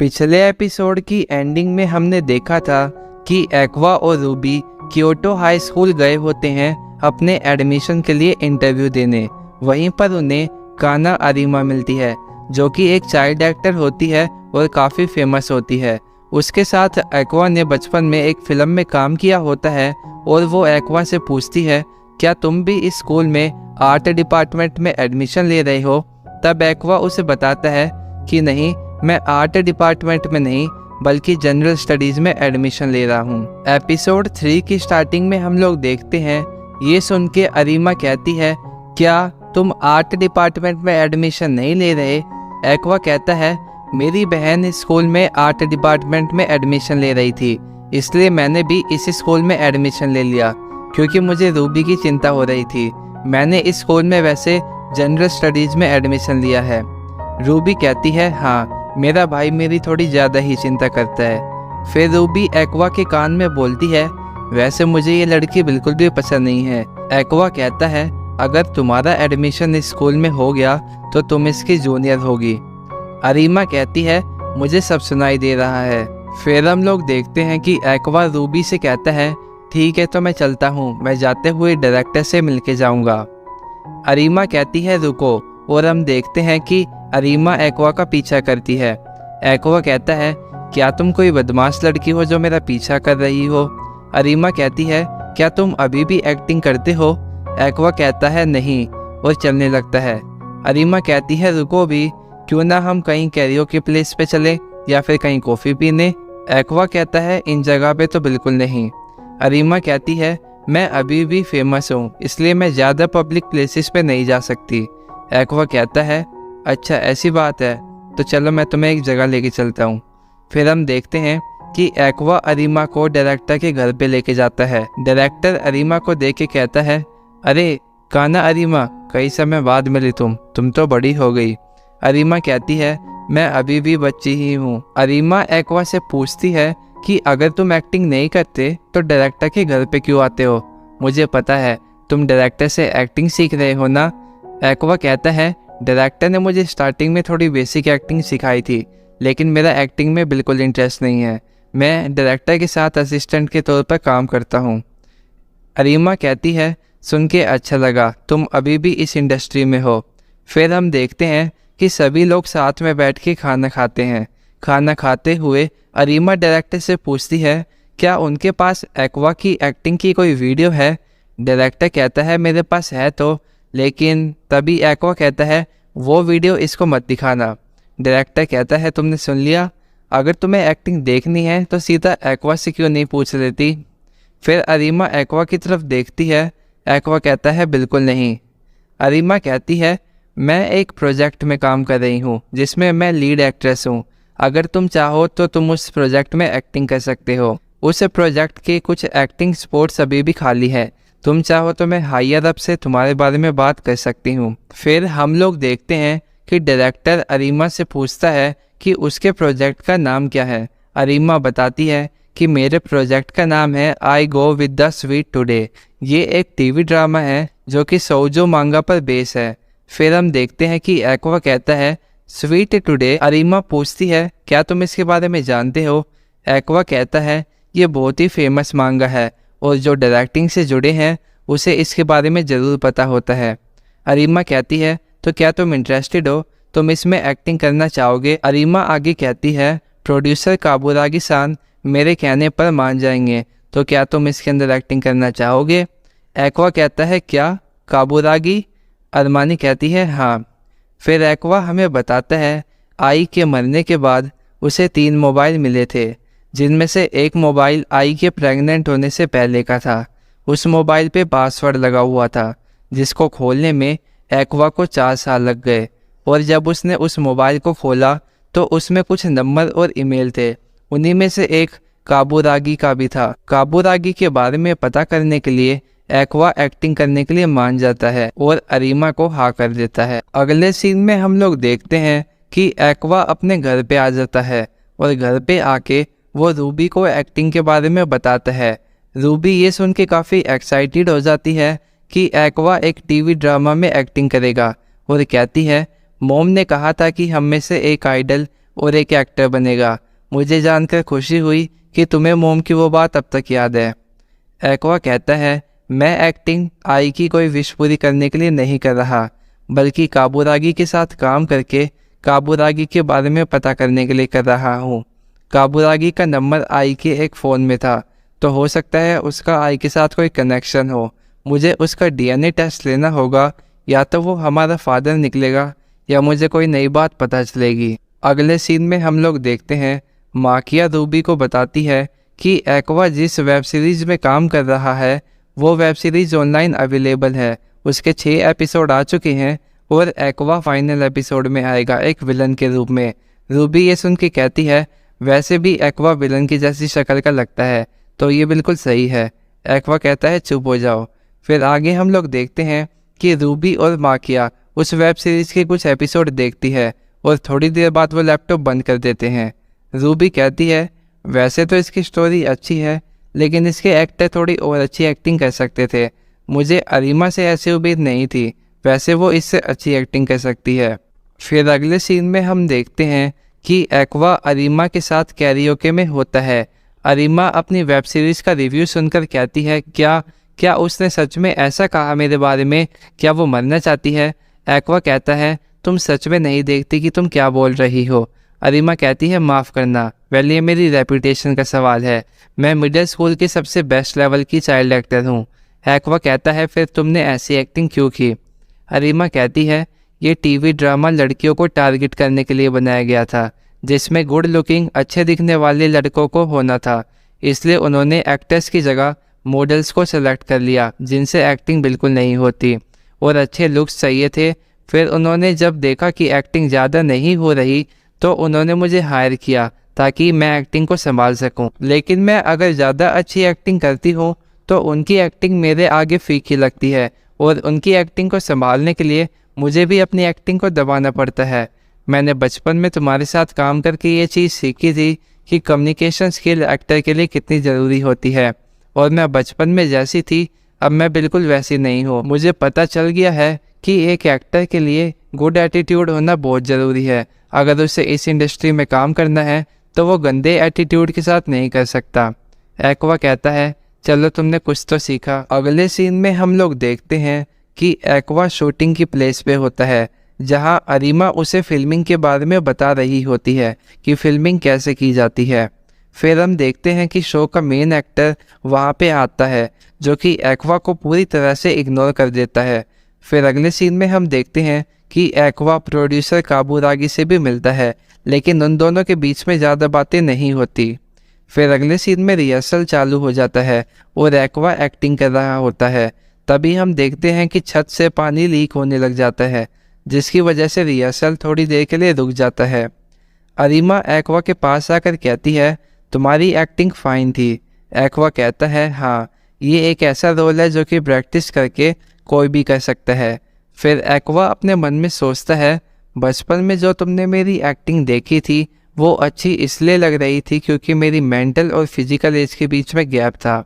पिछले एपिसोड की एंडिंग में हमने देखा था कि एक्वा और रूबी क्योटो हाई स्कूल गए होते हैं अपने एडमिशन के लिए इंटरव्यू देने। वहीं पर उन्हें काना अरीमा मिलती है जो कि एक चाइल्ड एक्टर होती है और काफ़ी फेमस होती है। उसके साथ एक्वा ने बचपन में एक फिल्म में काम किया होता है और वो एक्वा से पूछती है, क्या तुम भी इस स्कूल में आर्ट डिपार्टमेंट में एडमिशन ले रहे हो? तब एक्वा उसे बताता है कि नहीं, मैं आर्ट डिपार्टमेंट में नहीं बल्कि जनरल स्टडीज़ में एडमिशन ले रहा हूँ। एपिसोड 3 की स्टार्टिंग में हम लोग देखते हैं, ये सुन के अरीमा कहती है, क्या तुम आर्ट डिपार्टमेंट में एडमिशन नहीं ले रहे? एक्वा कहता है, मेरी बहन इस स्कूल में आर्ट डिपार्टमेंट में एडमिशन ले रही थी, इसलिए मैंने भी इस स्कूल में एडमिशन ले लिया क्योंकि मुझे रूबी की चिंता हो रही थी। मैंने इस स्कूल में वैसे जनरल स्टडीज़ में एडमिशन लिया है। रूबी कहती है, हाँ, मेरा भाई मेरी थोड़ी ज़्यादा ही चिंता करता है। फिर रूबी एक्वा के कान में बोलती है, वैसे मुझे ये लड़की बिल्कुल भी पसंद नहीं है। एक्वा कहता है, अगर तुम्हारा एडमिशन इस स्कूल में हो गया तो तुम इसकी जूनियर होगी। अरीमा कहती है, मुझे सब सुनाई दे रहा है। फिर हम लोग देखते हैं कि एक्वा रूबी से कहता है, ठीक है तो मैं चलता हूँ, मैं जाते हुए डायरेक्टर से मिलके जाऊँगा। अरीमा कहती है, रुको, और हम देखते हैं कि अरीमा एक्वा का पीछा करती है। एक्वा कहता है, क्या तुम कोई बदमाश लड़की हो जो मेरा पीछा कर रही हो? अरीमा कहती है, क्या तुम अभी भी एक्टिंग करते हो? एक्वा कहता है, नहीं, और चलने लगता है। अरीमा कहती है, रुको भी, क्यों ना हम कहीं कैरियोके प्लेस पे चले या फिर कहीं कॉफ़ी पीने? एक्वा कहता है, इन जगह पे तो बिल्कुल नहीं। अरीमा कहती है, मैं अभी भी फेमस हूँ, इसलिए मैं ज़्यादा पब्लिक प्लेसेस पे नहीं जा सकती। एक्वा कहता है, अच्छा ऐसी बात है, तो चलो मैं तुम्हें एक जगह लेके चलता हूँ। फिर हम देखते हैं कि एक्वा अरीमा को डायरेक्टर के घर पे लेके जाता है। डायरेक्टर अरीमा को देख के कहता है, अरे काना अरीमा, कई समय बाद मिली तुम तो बड़ी हो गई। अरीमा कहती है, मैं अभी भी बच्ची ही हूँ। अरीमा एक्वा से पूछती है कि अगर तुम एक्टिंग नहीं करते तो डायरेक्टर के घर पे क्यों आते हो? मुझे पता है तुम डायरेक्टर से एक्टिंग सीख रहे हो ना? एक्वा कहता है, डायरेक्टर ने मुझे स्टार्टिंग में थोड़ी बेसिक एक्टिंग सिखाई थी, लेकिन मेरा एक्टिंग में बिल्कुल इंटरेस्ट नहीं है। मैं डायरेक्टर के साथ असिस्टेंट के तौर पर काम करता हूँ। अरीमा कहती है, सुन के अच्छा लगा, तुम अभी भी इस इंडस्ट्री में हो। फिर हम देखते हैं कि सभी लोग साथ में बैठ के खाना खाते हैं। खाना खाते हुए अरीमा डायरेक्टर से पूछती है, क्या उनके पास एक्वा की एक्टिंग की कोई वीडियो है? डायरेक्टर कहता है, मेरे पास है तो, लेकिन तभी एक्वा कहता है, वो वीडियो इसको मत दिखाना। डायरेक्टर कहता है, तुमने सुन लिया, अगर तुम्हें एक्टिंग देखनी है तो सीधा एक्वा से क्यों नहीं पूछ लेती? फिर अरीमा एक्वा की तरफ देखती है। एक्वा कहता है, बिल्कुल नहीं। अरीमा कहती है, मैं एक प्रोजेक्ट में काम कर रही हूँ जिसमें मैं लीड एक्ट्रेस हूँ। अगर तुम चाहो तो तुम उस प्रोजेक्ट में एक्टिंग कर सकते हो। उस प्रोजेक्ट के कुछ एक्टिंग स्पॉट्स अभी भी खाली है, तुम चाहो तो मैं हायर अप से तुम्हारे बारे में बात कर सकती हूँ। फिर हम लोग देखते हैं कि डायरेक्टर अरीमा से पूछता है कि उसके प्रोजेक्ट का नाम क्या है। अरीमा बताती है कि मेरे प्रोजेक्ट का नाम है I go with the sweet today. ये एक टीवी ड्रामा है जो कि शोजो मांगा पर बेस है। फिर हम देखते हैं कि एक्वा कहता है, स्वीट टुडे। अरीमा पूछती है, क्या तुम इसके बारे में जानते हो? एक्वा कहता है, ये बहुत ही फेमस मांगा है और जो डायरेक्टिंग से जुड़े हैं उसे इसके बारे में ज़रूर पता होता है। अरीमा कहती है, तो क्या तुम इंटरेस्टेड हो? तुम इसमें एक्टिंग करना चाहोगे? अरीमा आगे कहती है, प्रोड्यूसर काबुरागी सान मेरे कहने पर मान जाएंगे, तो क्या तुम इसके अंदर एक्टिंग करना चाहोगे? एक्वा कहता है, क्या काबुरागी? अरमानी कहती है, हाँ। फिर एक्वा हमें बताता है, आई के मरने के बाद उसे 3 मोबाइल मिले थे, जिनमें से एक मोबाइल आई के प्रेग्नेंट होने से पहले का था। उस मोबाइल पे पासवर्ड लगा हुआ था जिसको खोलने में एक्वा को 4 साल लग गए, और जब उसने उस मोबाइल को खोला तो उसमें कुछ नंबर और ईमेल थे। उन्हीं में से एक काबुरागी का भी था। काबुरागी के बारे में पता करने के लिए एक्वा एक्टिंग करने के लिए मान जाता है और अरीमा को हाँ कर देता है। अगले सीन में हम लोग देखते हैं कि एक्वा अपने घर पे आ जाता है और घर पे आके वो रूबी को एक्टिंग के बारे में बताता है। रूबी ये सुन के काफ़ी एक्साइटेड हो जाती है कि एक्वा एक टीवी ड्रामा में एक्टिंग करेगा और कहती है, मॉम ने कहा था कि हम में से एक आइडल और एक एक्टर बनेगा। मुझे जानकर खुशी हुई कि तुम्हें मोम की वो बात अब तक याद है। एक्वा कहता है, मैं एक्टिंग आई की कोई विश पूरी करने के लिए नहीं कर रहा, बल्कि काबूरागी के साथ काम करके काबूरागी के बारे में पता करने के लिए कर रहा हूँ। काबूरागी का नंबर आई के एक फ़ोन में था, तो हो सकता है उसका आई के साथ कोई कनेक्शन हो। मुझे उसका डीएनए टेस्ट लेना होगा, या तो वो हमारा फादर निकलेगा या मुझे कोई नई बात पता चलेगी। अगले सीन में हम लोग देखते हैं माकिया रूबी को बताती है कि एक्वा जिस वेब सीरीज़ में काम कर रहा है वो वेब सीरीज़ ऑनलाइन अवेलेबल है। उसके 6 एपिसोड आ चुके हैं और एक्वा फाइनल एपिसोड में आएगा एक विलन के रूप में। रूबी ये सुन के कहती है, वैसे भी एक्वा विलन की जैसी शक्ल का लगता है, तो ये बिल्कुल सही है। एक्वा कहता है, चुप हो जाओ। फिर आगे हम लोग देखते हैं कि रूबी और माकिया उस वेब सीरीज़ के कुछ एपिसोड देखती है और थोड़ी देर बाद वो लैपटॉप बंद कर देते हैं। रूबी कहती है, वैसे तो इसकी स्टोरी अच्छी है, लेकिन इसके एक्टर थोड़ी और अच्छी एक्टिंग कर सकते थे। मुझे अरीमा से ऐसी उम्मीद नहीं थी, वैसे वो इससे अच्छी एक्टिंग कर सकती है। फिर अगले सीन में हम देखते हैं कि एक्वा अरीमा के साथ कैरियोके में होता है। अरीमा अपनी वेब सीरीज़ का रिव्यू सुनकर कहती है, क्या उसने सच में ऐसा कहा मेरे बारे में? क्या वो मरना चाहती है? एक्वा कहता है, तुम सच में नहीं देखती कि तुम क्या बोल रही हो। अरीमा कहती है, माफ़ करना, वेल ये मेरी रेपुटेशन का सवाल है। मैं मिडिल स्कूल के सबसे बेस्ट लेवल की चाइल्ड एक्टर हूँ। एक्वा कहता है, फिर तुमने ऐसी एक्टिंग क्यों की? अरीमा कहती है, ये टीवी ड्रामा लड़कियों को टारगेट करने के लिए बनाया गया था, जिसमें गुड लुकिंग अच्छे दिखने वाले लड़कों को होना था। इसलिए उन्होंने एक्टर्स की जगह मॉडल्स को सेलेक्ट कर लिया जिनसे एक्टिंग बिल्कुल नहीं होती और अच्छे लुक्स चाहिए थे। फिर उन्होंने जब देखा कि एक्टिंग ज़्यादा नहीं हो रही तो उन्होंने मुझे हायर किया ताकि मैं एक्टिंग को संभाल सकूं। लेकिन मैं अगर ज़्यादा अच्छी एक्टिंग करती हूं तो उनकी एक्टिंग मेरे आगे फीकी लगती है और उनकी एक्टिंग को संभालने के लिए मुझे भी अपनी एक्टिंग को दबाना पड़ता है। मैंने बचपन में तुम्हारे साथ काम करके ये चीज़ सीखी थी कि कम्युनिकेशन स्किल एक्टर के लिए कितनी ज़रूरी होती है, और मैं बचपन में जैसी थी अब मैं बिल्कुल वैसी नहीं हूँ। मुझे पता चल गया है कि एक एक्टर के लिए गुड एटीट्यूड होना बहुत ज़रूरी है। अगर उसे इस इंडस्ट्री में काम करना है तो वो गंदे एटीट्यूड के साथ नहीं कर सकता। एक्वा कहता है, चलो तुमने कुछ तो सीखा। अगले सीन में हम लोग देखते हैं कि एक्वा शूटिंग की प्लेस पे होता है, जहां अरीमा उसे फिल्मिंग के बारे में बता रही होती है कि फिल्मिंग कैसे की जाती है। फिर हम देखते हैं कि शो का मेन एक्टर वहां पे आता है, जो कि एक्वा को पूरी तरह से इग्नोर कर देता है। फिर अगले सीन में हम देखते हैं कि एक्वा प्रोड्यूसर काबूरागी से भी मिलता है, लेकिन उन दोनों के बीच में ज़्यादा बातें नहीं होती। फिर अगले सीन में रिहर्सल चालू हो जाता है और एक्वा एक्टिंग कर रहा होता है। तभी हम देखते हैं कि छत से पानी लीक होने लग जाता है, जिसकी वजह से रिहर्सल थोड़ी देर के लिए रुक जाता है। अरीमा एक्वा के पास आकर कहती है, तुम्हारी एक्टिंग फाइन थी। एक्वा कहता है, हाँ, ये एक ऐसा रोल है जो कि प्रैक्टिस करके कोई भी कर सकता है। फिर एक्वा अपने मन में सोचता है, बचपन में जो तुमने मेरी एक्टिंग देखी थी वो अच्छी इसलिए लग रही थी क्योंकि मेरी मेंटल और फिजिकल एज के बीच में गैप था।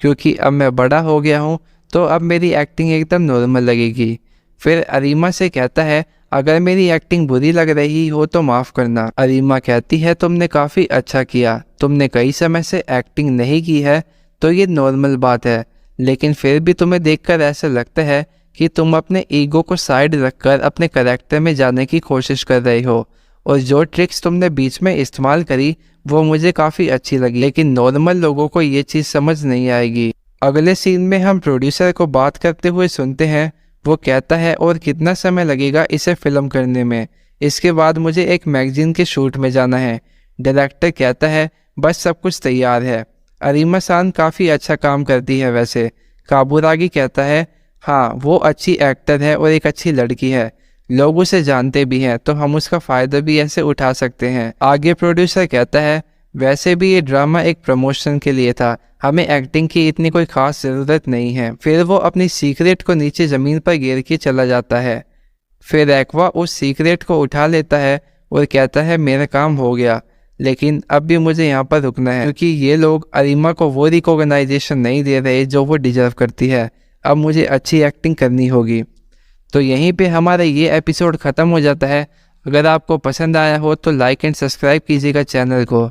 क्योंकि अब मैं बड़ा हो गया हूँ तो अब मेरी एक्टिंग एकदम नॉर्मल लगेगी। फिर अरीमा से कहता है, अगर मेरी एक्टिंग बुरी लग रही हो तो माफ़ करना। अरीमा कहती है, तुमने काफ़ी अच्छा किया। तुमने कई समय से एक्टिंग नहीं की है तो ये नॉर्मल बात है, लेकिन फिर भी तुम्हें देखकर ऐसा लगता है कि तुम अपने ईगो को साइड रखकर अपने करैक्टर में जाने की कोशिश कर रहे हो, और जो ट्रिक्स तुमने बीच में इस्तेमाल करी वो मुझे काफ़ी अच्छी लगी, लेकिन नॉर्मल लोगों को ये चीज़ समझ नहीं आएगी। अगले सीन में हम प्रोड्यूसर को बात करते हुए सुनते हैं। वो कहता है, और कितना समय लगेगा इसे फिल्म करने में? इसके बाद मुझे एक मैगजीन के शूट में जाना है। डायरेक्टर कहता है, बस सब कुछ तैयार है। अरीमा सान काफ़ी अच्छा काम करती है वैसे। काबूरागी कहता है, हाँ, वो अच्छी एक्टर है और एक अच्छी लड़की है, लोग उसे जानते भी हैं तो हम उसका फ़ायदा भी ऐसे उठा सकते हैं। आगे प्रोड्यूसर कहता है, वैसे भी ये ड्रामा एक प्रमोशन के लिए था, हमें एक्टिंग की इतनी कोई ख़ास ज़रूरत नहीं है। फिर वो अपनी सीक्रेट को नीचे ज़मीन पर गिर के चला जाता है। फिर एक्वा उस सीक्रेट को उठा लेता है और कहता है, मेरा काम हो गया, लेकिन अब भी मुझे यहाँ पर रुकना है क्योंकि ये लोग अरीमा को वो रिकॉग्नाइजेशन नहीं दे रहे जो वो डिजर्व करती है। अब मुझे अच्छी एक्टिंग करनी होगी। तो यहीं पे हमारा ये एपिसोड ख़त्म हो जाता है। अगर आपको पसंद आया हो तो लाइक एंड सब्सक्राइब कीजिएगा चैनल को।